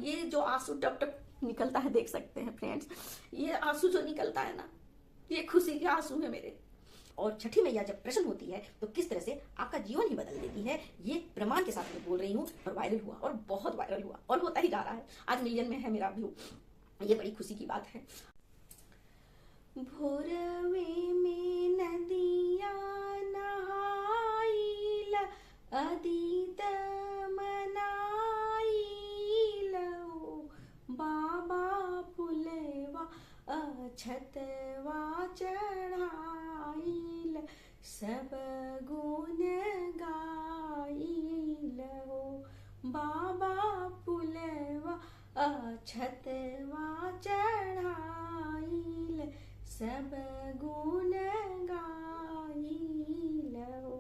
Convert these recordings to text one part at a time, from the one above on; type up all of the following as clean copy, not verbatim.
ये जो आंसू टप टप निकलता है, देख सकते हैं फ्रेंड्स, ये आंसू जो निकलता है ना, ये खुशी के आंसू है मेरे। और छठी मैया जब प्रसन्न होती है तो किस तरह से आपका जीवन ही बदल देती है, ये प्रमाण के साथ मैं बोल रही हूँ। और वायरल हुआ, और बहुत वायरल हुआ, और होता ही जा रहा है। आज मिलियन में है मेरा व्यू, ये बड़ी खुशी की बात है। भोरवे में नदिया नहाइल, अदीत मनाइल, बाबा फुलवा अछतवा चढ़ाइल, सब गुण गाइल हो। बाबा फुलवा अछतवा चढ़ाइल, सब गुण गाइल हो।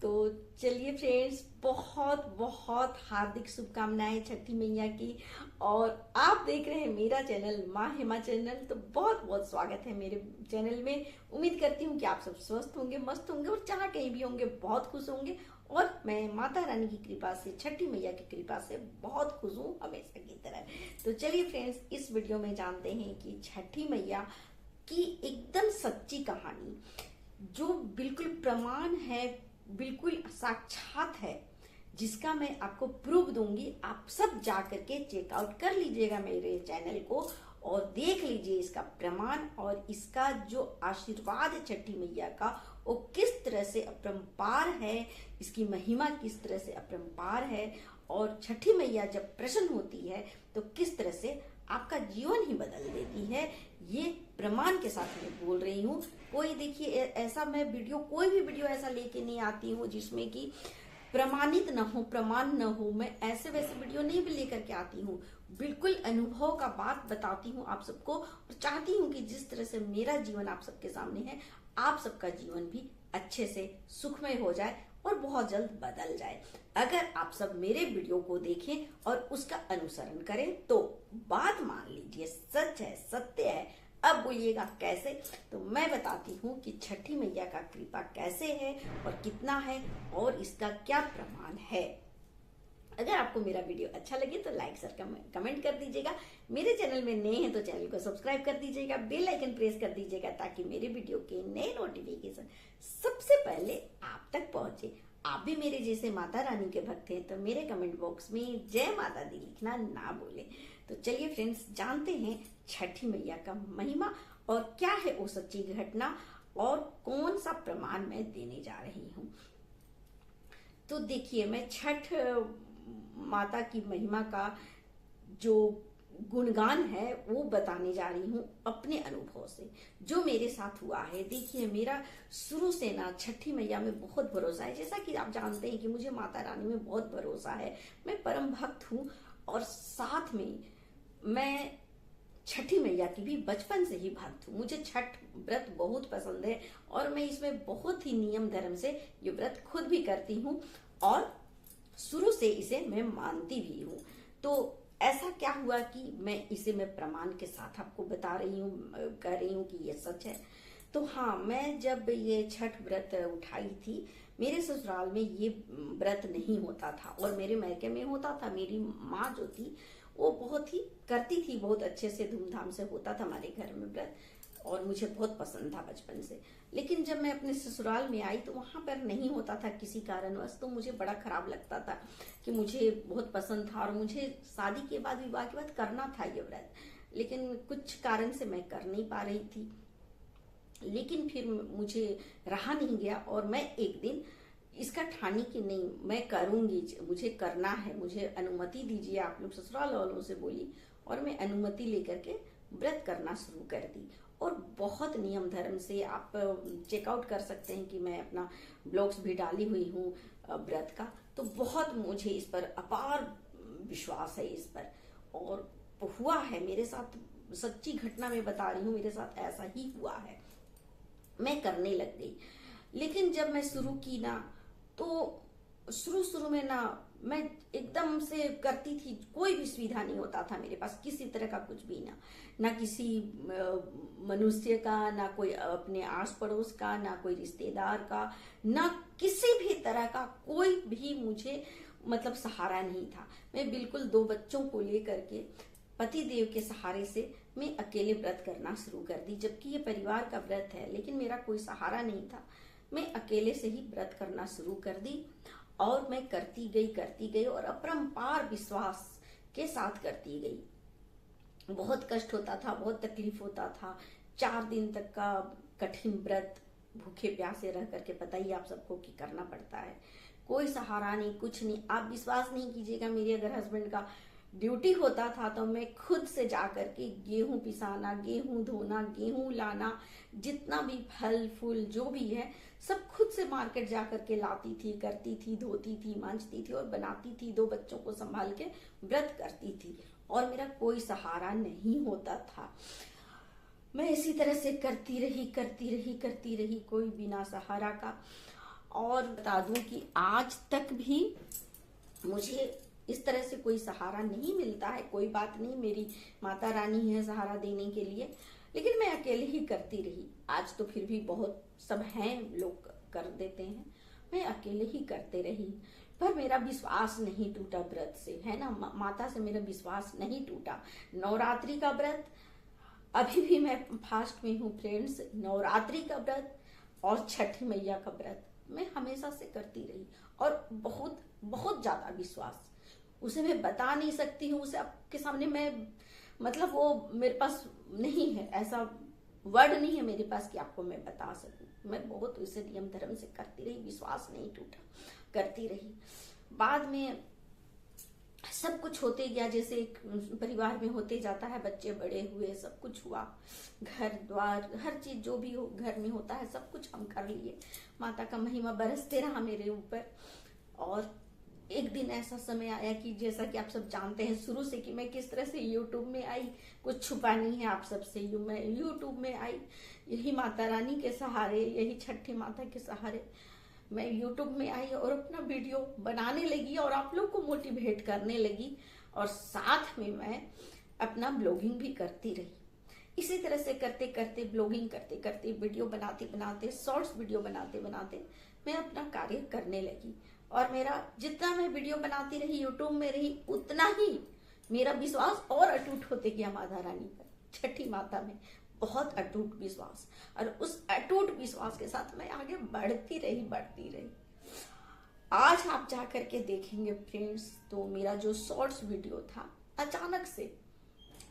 तो चलिए फ्रेंड्स, बहुत बहुत हार्दिक शुभकामनाएं छठी मैया की। और आप देख रहे हैं मेरा चैनल माँ हेमा चैनल, तो बहुत बहुत स्वागत है मेरे चैनल में। उम्मीद करती हूँ कि आप सब स्वस्थ होंगे, मस्त होंगे, और जहाँ कहीं भी होंगे बहुत खुश होंगे। और मैं माता रानी की कृपा से, छठी मैया की कृपा से बहुत खुश हूँ, हमेशा की तरह। तो चलिए फ्रेंड्स, इस वीडियो में जानते हैं कि छठी मैया की एकदम सच्ची कहानी, जो बिल्कुल प्रमाण है, बिल्कुल साक्षात है, जिसका मैं आपको प्रूफ दूंगी। आप सब जा करके चेकआउट कर लीजिएगा मेरे चैनल को, और देख लीजिए इसका प्रमाण, और इसका जो आशीर्वाद है छठी मैया का, वो किस तरह से अपरंपार है, इसकी महिमा किस तरह से अपरंपार है। और छठी मैया जब प्रसन्न होती है तो किस तरह से आपका जीवन ही बदल देती है, ये प्रमाण के साथ मैं बोल रही हूँ। कोई देखिए ऐसा मैं वीडियो, कोई भी वीडियो ऐसा लेके नहीं आती हूँ जिसमें कि प्रमाणित न हो, प्रमाण न हो। मैं ऐसे वैसे वीडियो नहीं भी लेकर के आती हूँ, बिल्कुल अनुभव का बात बताती हूँ आप सबको। और चाहती हूँ कि जिस तरह से मेरा जीवन आप सबके सामने है, आप सबका जीवन भी अच्छे से सुखमय हो जाए और बहुत जल्द बदल जाए। अगर आप सब मेरे वीडियो को देखें और उसका अनुसरण करें तो बात मान लीजिए सच है, सत्य है। अब बोलिएगा कैसे, तो मैं बताती हूँ कि छठी मैया का कृपा कैसे है और कितना है, और इसका क्या प्रमाण है। अगर आपको मेरा वीडियो अच्छा लगे तो लाइक शेयर कमेंट कर दीजिएगा। मेरे चैनल में नए हैं तो चैनल को सब्सक्राइब कर दीजिएगा, बेल आइकन प्रेस कर दीजिएगा, ताकि मेरे वीडियो के नए नोटिफिकेशन सबसे पहले आप तक पहुंचे। आप भी मेरे जैसे माता रानी के भक्त हैं तो मेरे कमेंट बॉक्स में जय माता दी लिखना ना भूलें। तो चलिए फ्रेंड्स, जानते हैं छठी मैया का महिमा और क्या है वो सच्ची घटना, और कौन सा प्रमाण मैं देने जा रही हूँ। तो देखिए, मैं छठ माता की महिमा का जो गुणगान है वो बताने जा रही हूँ अपने अनुभव से, जो मेरे साथ हुआ है। देखिए, मेरा शुरू से ना छठी मैया में बहुत भरोसा है। जैसा कि आप जानते हैं कि मुझे माता रानी में बहुत भरोसा है, मैं परम भक्त हूँ। और साथ में मैं छठी मैया की भी बचपन से ही भक्त हूँ। मुझे छठ व्रत बहुत पसंद है, और मैं इसमें बहुत ही नियम धर्म से ये व्रत खुद भी करती हूँ, और शुरू से इसे मैं मानती भी हूँ। तो ऐसा क्या हुआ कि मैं इसे मैं प्रमाण के साथ आपको बता रही हूँ, कह रही हूँ कि ये सच है। तो हाँ, मैं जब ये छठ व्रत उठाई थी, मेरे ससुराल में ये व्रत नहीं होता था, और मेरे मायके में होता था। मेरी माँ जो थी वो बहुत ही करती थी, बहुत अच्छे से धूमधाम से होता था हमारे घर में व्रत, और मुझे बहुत पसंद था बचपन से। लेकिन जब मैं अपने ससुराल में आई तो वहां पर नहीं होता था किसी कारणवश, तो मुझे बड़ा खराब लगता था कि मुझे बहुत पसंद था, और मुझे शादी के बाद, विवाह के बाद करना था ये व्रत, लेकिन कुछ कारण से मैं कर नहीं पा रही थी। लेकिन फिर मुझे रहा नहीं गया, और मैं एक दिन इसका ठानी कि नहीं, मैं करूंगी, मुझे करना है, मुझे अनुमति दीजिए आप लोग, ससुराल वालों से बोली, और मैं अनुमति लेकर के व्रत करना शुरू कर दी। और बहुत नियम धर्म से, आप चेकआउट कर सकते हैं कि मैं अपना ब्लॉग्स भी डाली हुई हूँ व्रत का। तो बहुत मुझे इस पर अपार विश्वास है इस पर, और हुआ है मेरे साथ, सच्ची घटना मैं बता रही हूँ, मेरे साथ ऐसा ही हुआ है। मैं करने लग गई, लेकिन जब मैं शुरू की ना, तो शुरू में ना मैं एकदम से करती थी, कोई भी सुविधा नहीं होता था मेरे पास, किसी तरह का कुछ भी ना किसी मनुष्य का, ना कोई अपने आस पड़ोस का, ना कोई रिश्तेदार का, ना किसी भी तरह का कोई भी मुझे मतलब सहारा नहीं था। मैं बिल्कुल 2 बच्चों को लेकर के पति देव के सहारे से मैं अकेले व्रत करना शुरू कर दी, जबकि ये परिवार का व्रत है, लेकिन मेरा कोई सहारा नहीं था। मैं अकेले से ही व्रत करना शुरू कर दी और मैं करती गई और अपरंपार विश्वास के साथ करती गई। बहुत कष्ट होता था, बहुत तकलीफ होता था। 4 दिन तक का कठिन व्रत भूखे प्यासे रह करके, पता ही आप सबको कि करना पड़ता है। कोई सहारा नहीं, कुछ नहीं। आप विश्वास नहीं कीजिएगा, मेरे अगर हस्बैंड का ड्यूटी होता था तो मैं खुद से जा करके गेहूं पिसाना, गेहूं धोना, गेहूं लाना, जितना भी फल फूल जो भी है सब खुद से मार्केट जा करके लाती थी, करती थी, धोती थी, मांजती थी और बनाती थी। 2 बच्चों को संभाल के व्रत करती थी और मेरा कोई सहारा नहीं होता था। मैं इसी तरह से करती रही, कोई बिना सहारा का। और बता दूं कि आज तक भी मुझे इस तरह से कोई सहारा नहीं मिलता है। कोई बात नहीं, मेरी माता रानी है सहारा देने के लिए, लेकिन मैं अकेले ही करती रही। आज तो फिर भी बहुत सब हैं, लोग कर देते हैं, मैं अकेले ही करते रही। पर मेरा विश्वास नहीं टूटा व्रत से, है ना। माता से मेरा विश्वास नहीं टूटा। नवरात्रि का व्रत अभी भी मैं फास्ट में हूँ फ्रेंड्स। नवरात्रि का व्रत और छठी मैया का व्रत मैं हमेशा से करती रही और बहुत बहुत ज्यादा विश्वास, उसे मैं बता नहीं सकती हूँ। उसे आपके सामने मैं मतलब वो मेरे पास नहीं है, ऐसा वर्ड नहीं है मेरे पास कि आपको मैं बता सकूं। मैं बहुत उसे नियम धर्म से करती रही, विश्वास नहीं टूटा, करती रही। बाद में सब कुछ होते गया, जैसे एक परिवार में होते जाता है, बच्चे बड़े हुए, सब कुछ हुआ, घर द्वार हर चीज जो भी हो घर में होता है सब कुछ हम कर लिए। माता का महिमा बरसते रहा मेरे ऊपर। और एक दिन ऐसा समय आया कि जैसा कि आप सब जानते हैं शुरू से कि मैं किस तरह से यूट्यूब में आई, कुछ छुपा नहीं है आप सबसे। मैं यूट्यूब में आई यही माता रानी के सहारे, यही छठी माता के सहारे मैं यूट्यूब में आई और अपना वीडियो बनाने लगी और आप लोग को मोटिवेट करने लगी। और साथ में मैं अपना ब्लॉगिंग भी करती रही। इसी तरह से करते करते, ब्लॉगिंग करते करते, वीडियो बनाते बनाते, शॉर्ट्स वीडियो बनाते बनाते मैं अपना कार्य करने लगी। और मेरा जितना मैं वीडियो बनाती रही, यूट्यूब में रही, उतना ही मेरा विश्वास और अटूट होते गया माता रानी पर, छठी माता में बहुत अटूट विश्वास। और उस अटूट विश्वास के साथ मैं आगे बढ़ती रही। आज आप जा करके देखेंगे फ्रेंड्स, तो मेरा जो शॉर्ट्स वीडियो था अचानक से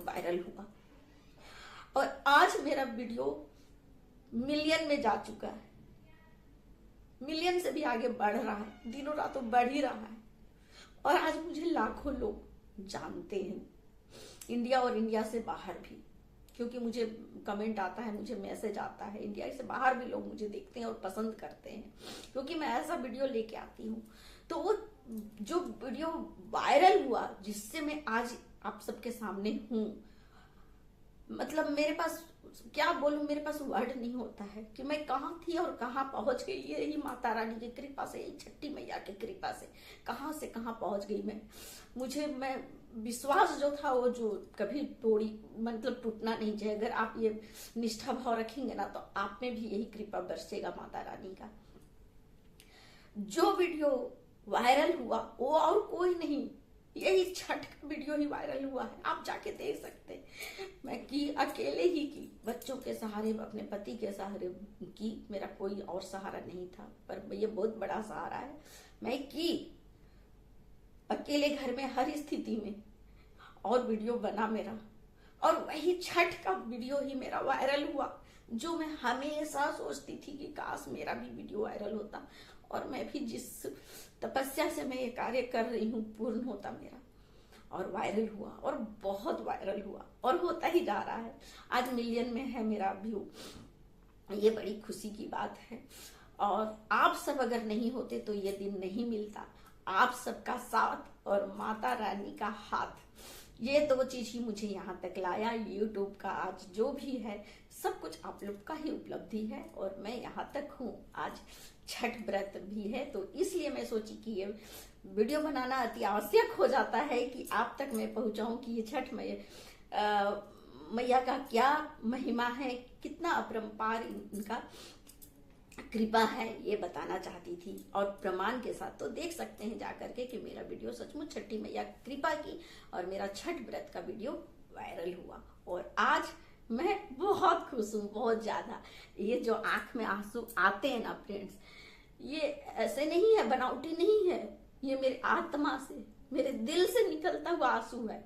वायरल हुआ और आज मेरा वीडियो मिलियन में जा चुका है, मिलियन से भी आगे बढ़ रहा है, दिनों रातों बढ़ ही रहा है। और आज मुझे लाखों लोग जानते हैं, इंडिया और इंडिया से बाहर भी, क्योंकि मुझे कमेंट आता है, मुझे मैसेज आता है, इंडिया से बाहर भी लोग मुझे देखते हैं और पसंद करते हैं, क्योंकि मैं ऐसा वीडियो लेके आती हूँ। तो वो जो वीडियो वायरल हुआ, जिससे मैं आज आप सबके सामने हूँ, मतलब मेरे पास क्या बोलूं, मेरे पास वर्ड नहीं होता है कि मैं कहाँ थी और कहाँ पहुंच गई। यही माता रानी की कृपा से, यही छठी मैया की कृपा से कहाँ से कहाँ पहुंच गई मैं विश्वास जो था वो जो कभी मतलब टूटना नहीं चाहिए। अगर आप ये निष्ठा भाव रखेंगे ना, तो आप में भी यही कृपा बरसेगा माता रानी का। जो वीडियो वायरल हुआ वो और कोई नहीं, यही छठ का वीडियो ही वायरल हुआ है, आप जाके देख सकते हैं। मैं की अकेले ही की, बच्चों के सहारे, अपने पति के सहारे की, मेरा कोई और सहारा नहीं था, पर ये बहुत बड़ा सहारा है। मैं की अकेले घर में हर स्थिति में, और वीडियो बना मेरा, और वही छठ का वीडियो ही मेरा वायरल हुआ, जो मैं हमेशा सोचती थी कि काश मेरा भी वीडियो वायरल होता और मैं भी जिस तपस्या से मैं ये कार्य कर रही हूँ पूर्ण होता मेरा। और वायरल हुआ और बहुत वायरल हुआ और होता ही जा रहा है। आज मिलियन में है मेरा व्यू, ये बड़ी खुशी की बात है। और आप सब अगर नहीं होते तो ये दिन नहीं मिलता। आप सबका साथ और माता रानी का हाथ, ये 2 चीज ही मुझे यहाँ तक लाया। यूट्यूब का आज जो भी है सब कुछ आप लोग का ही उपलब्धि है और मैं यहाँ तक हूँ। आज छठ व्रत भी है, तो इसलिए मैं सोची कि ये वीडियो बनाना अति आवश्यक हो जाता है कि आप तक मैं पहुंचाऊं कि ये छठ मैया का क्या महिमा है, कितना अपरंपार इनका कृपा है ये बताना चाहती थी, और प्रमाण के साथ तो देख सकते हैं जाकर के कि मेरा वीडियो सचमुच छठी मैया कृपा की और मेरा छठ व्रत का वीडियो वायरल हुआ। और आज मैं बहुत खुश हूँ, बहुत ज्यादा। ये जो आंख में आंसू आते हैं ना फ्रेंड्स, ये ऐसे नहीं है, बनावटी नहीं है, ये मेरे आत्मा से, मेरे दिल से निकलता हुआ आंसू है।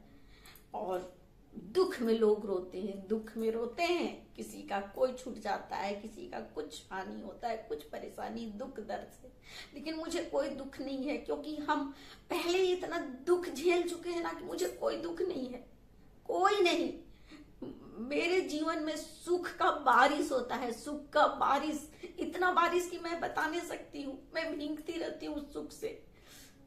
और दुख में लोग रोते हैं, दुख में रोते हैं, किसी का कोई छूट जाता है, किसी का कुछ हानि होता है, कुछ परेशानी दुख दर्द से, लेकिन मुझे कोई दुख नहीं है, क्योंकि हम पहले ही इतना दुख झेल चुके हैं ना कि मुझे कोई दुख नहीं है, कोई नहीं। मेरे जीवन में सुख का बारिश होता है, सुख का बारिश, इतना बारिश कि मैं बता नहीं सकती हूँ। मैं भीगती रहती हूँ सुख से,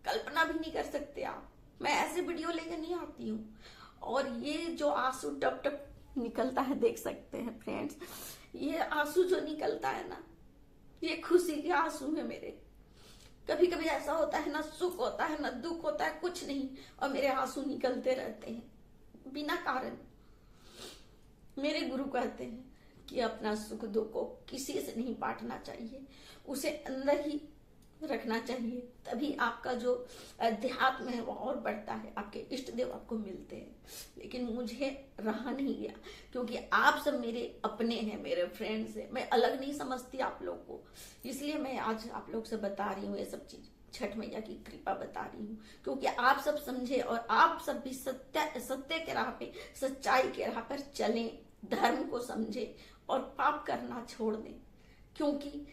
कल्पना भी नहीं कर सकते आप। मैं ऐसे वीडियो लेकर नहीं आती हूँ। और ये जो आंसू टप टप निकलता है, देख सकते हैं फ्रेंड्स, ये आंसू जो निकलता है ना, ये खुशी के आंसू है मेरे। कभी कभी ऐसा होता है ना, सुख होता है ना दुख होता है, कुछ नहीं, और मेरे आंसू निकलते रहते हैं बिना कारण। मेरे गुरु कहते हैं कि अपना सुख दुख को किसी से नहीं बांटना चाहिए, उसे अंदर ही रखना चाहिए, तभी आपका जो अध्यात्म है वो और बढ़ता है, आपके इष्ट देव आपको मिलते हैं। लेकिन मुझे रहा नहीं गया, क्योंकि आप सब मेरे अपने हैं, मेरे फ्रेंड्स हैं, मैं अलग नहीं समझती आप लोग को, इसलिए मैं आज आप लोग से बता रही हूँ ये सब चीज, छठ मैया की कृपा बता रही हूँ, क्योंकि आप सब समझे और आप सब भी सत्य के राह पे, सच्चाई के राह पर चलें, धर्म को समझे और पाप करना छोड़ दें, क्योंकि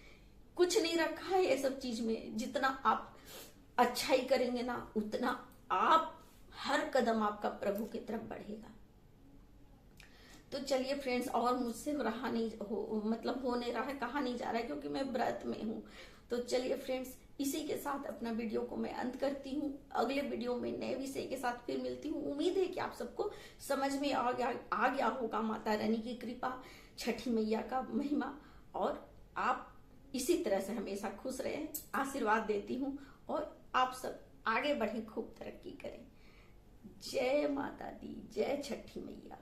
कुछ नहीं रखा है ये सब चीज में। जितना आप अच्छाई करेंगे ना, उतना आप हर कदम आपका प्रभु की तरफ बढ़ेगा। तो चलिए फ्रेंड्स, और मुझसे रहा नहीं मतलब हो नहीं रहा है, कहा नहीं जा रहा है, क्योंकि मैं व्रत में हूँ। तो चलिए फ्रेंड्स, इसी के साथ अपना वीडियो को मैं अंत करती हूँ। अगले वीडियो में नए विषय के साथ फिर मिलती हूँ। उम्मीद है कि आप सबको समझ में आ गया होगा माता रानी की कृपा, छठी मैया का महिमा, और आप इसी तरह से हमेशा खुश रहें, आशीर्वाद देती हूँ, और आप सब आगे बढ़े, खूब तरक्की करें। जय माता दी, जय छठी मैया।